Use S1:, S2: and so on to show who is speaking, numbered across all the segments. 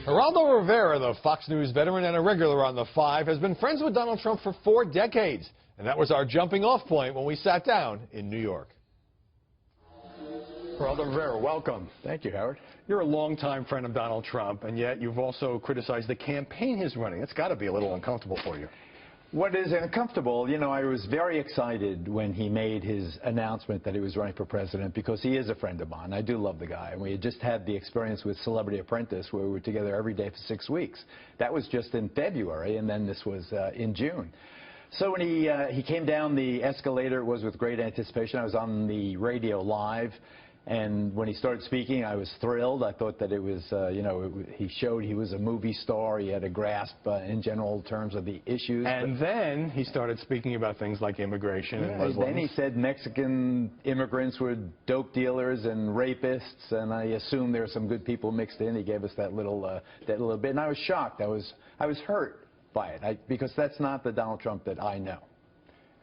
S1: Geraldo Rivera, the Fox News veteran and a regular on the Five, has been friends with Donald Trump for 4 decades. And that was our jumping-off point when we sat down in New York. Geraldo Rivera, welcome.
S2: Thank you, Howard.
S1: You're a longtime friend of Donald Trump, and yet you've also criticized the campaign he's running. It's got to be a little uncomfortable for you.
S2: What is uncomfortable, you know, I was very excited when he made his announcement that he was running for president because he is a friend of mine. I do love the guy. And we had just had the experience with Celebrity Apprentice where we were together every day for 6 weeks. That was just in February, and then this was in June. So when he came down the escalator, it was with great anticipation. I was on the radio live. And when he started speaking, I was thrilled. I thought that it was, you know, he showed he was a movie star. He had a grasp in general terms of the issues.
S1: And then he started speaking about things like immigration and Muslims.
S2: Then he said Mexican immigrants were dope dealers and rapists, and I assume there are some good people mixed in. He gave us that little bit, and I was shocked. I was hurt by it because that's not the Donald Trump that I know.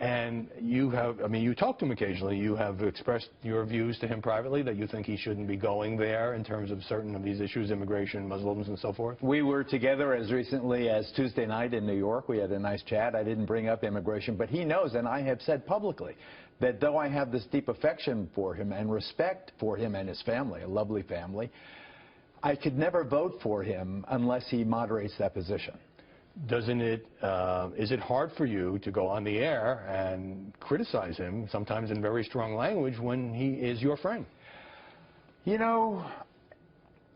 S1: And you have, I mean, you talk to him occasionally. You have expressed your views to him privately that you think he shouldn't be going there in terms of certain of these issues, immigration, Muslims, and so forth?
S2: We were together as recently as Tuesday night in New York. We had a nice chat. I didn't bring up immigration, but he knows, and I have said publicly, that though I have this deep affection for him and respect for him and his family, a lovely family, I could never vote for him unless he moderates that position.
S1: Doesn't it, is it hard for you to go on the air and criticize him, sometimes in very strong language, when he is your friend?
S2: You know,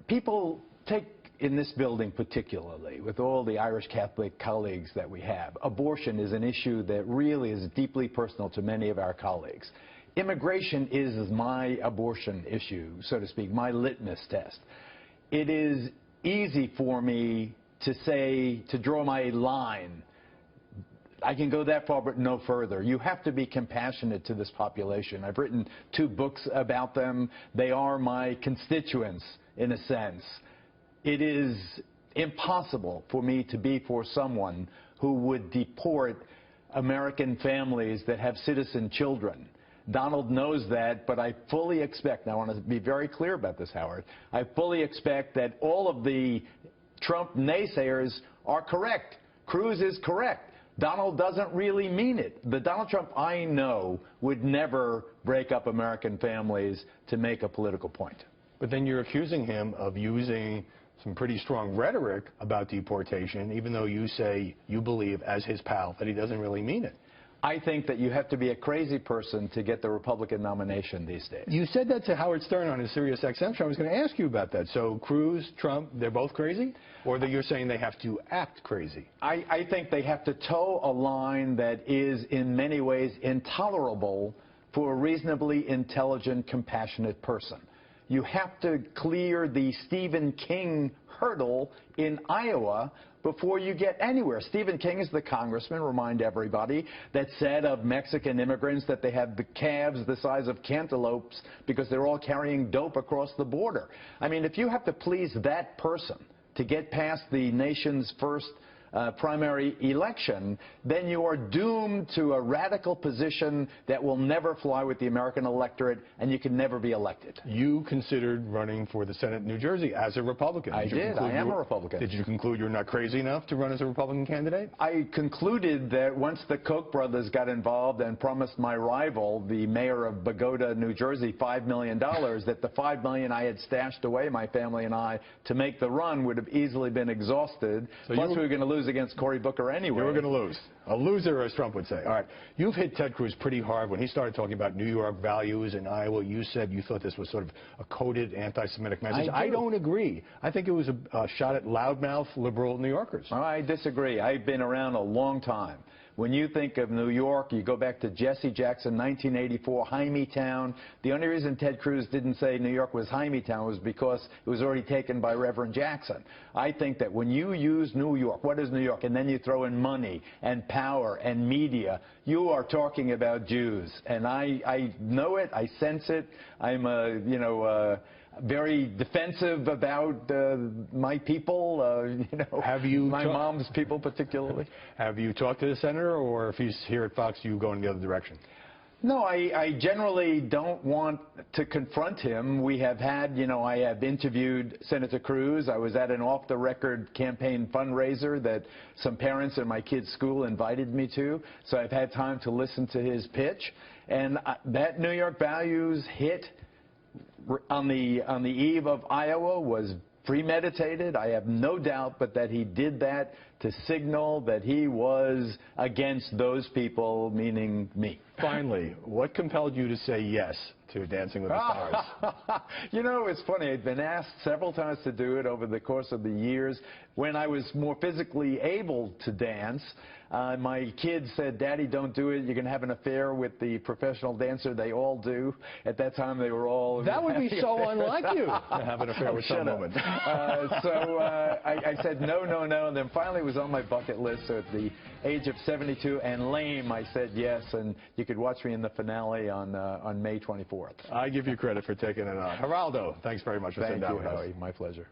S2: people take, in this building particularly, with all the Irish Catholic colleagues that we have, abortion is an issue that really is deeply personal to many of our colleagues. Immigration is my abortion issue, so to speak, my litmus test. It is easy for me to say, to draw my line. I can go that far, but no further. You have to be compassionate to this population. I've written 2 books about them. They are my constituents, in a sense. It is impossible for me to be for someone who would deport American families that have citizen children. Donald knows that, but I fully expect, and I want to be very clear about this, Howard, I fully expect that all of the Trump naysayers are correct. Cruz is correct. Donald doesn't really mean it. The Donald Trump I know would never break up American families to make a political point.
S1: But then you're accusing him of using some pretty strong rhetoric about deportation, even though you say you believe, as his pal, that he doesn't really mean it.
S2: I think that you have to be a crazy person to get the Republican nomination these days.
S1: You said that to Howard Stern on his Sirius XM show. I was going to ask you about that. So Cruz, Trump, they're both crazy? Or that you're saying they have to act crazy?
S2: I think they have to toe a line that is in many ways intolerable for a reasonably intelligent, compassionate person. You have to clear the Stephen King hurdle in Iowa before you get anywhere. Stephen King is the congressman, remind everybody, that said of Mexican immigrants that they have the calves the size of cantaloupes because they're all carrying dope across the border. I mean, if you have to please that person to get past the nation's first primary election, then you are doomed to a radical position that will never fly with the American electorate, and you can never be elected.
S1: You considered running for the Senate in New Jersey as a Republican.
S2: I did. I am a Republican.
S1: Did you conclude you're not crazy enough to run as a Republican candidate?
S2: I concluded that once the Koch brothers got involved and promised my rival, the mayor of Bogota, New Jersey, $5 million, that the $5 million I had stashed away, my family and I, to make the run would have easily been exhausted. So plus, we were going to lose against Cory Booker anyway.
S1: You were going to lose. A loser, as Trump would say. All right. You've hit Ted Cruz pretty hard. When he started talking about New York values in Iowa, you said you thought this was sort of a coded anti-Semitic message. I don't agree. I think it was a shot at loudmouth liberal New Yorkers.
S2: I disagree. I've been around a long time. When you think of New York, you go back to Jesse Jackson, 1984, Hymietown. The only reason Ted Cruz didn't say New York was Hymietown was because it was already taken by Reverend Jackson. I think that when you use New York, what is New York? And then you throw in money and power and media, you are talking about Jews. And I know it. I sense it. I'm very defensive about my people, my mom's people particularly.
S1: Have you talked to the senator, or if he's here at Fox, you go in the other direction?
S2: No, I generally don't want to confront him. We have had, I have interviewed Senator Cruz. I was at an off-the-record campaign fundraiser that some parents in my kids' school invited me to, so I've had time to listen to his pitch. And that New York Values hit on the eve of Iowa was premeditated. I have no doubt but that he did that to signal that he was against those people, meaning me.
S1: Finally, what compelled you to say yes to Dancing with the Stars?
S2: It's funny. I've been asked several times to do it over the course of the years. When I was more physically able to dance, my kids said, "Daddy, don't do it. You're going to have an affair with the professional dancer." They all do. At that time, they were all...
S1: That would be so unlike you, to have an affair with some woman.
S2: So I said, no, no, no. And then finally it was on my bucket list. So at the age of 72 and lame, I said yes. And you could watch me in the finale on May 24th.
S1: I give you credit for taking it on. Geraldo, thanks very much for sitting down with us.
S2: Thank you, Howie. My pleasure.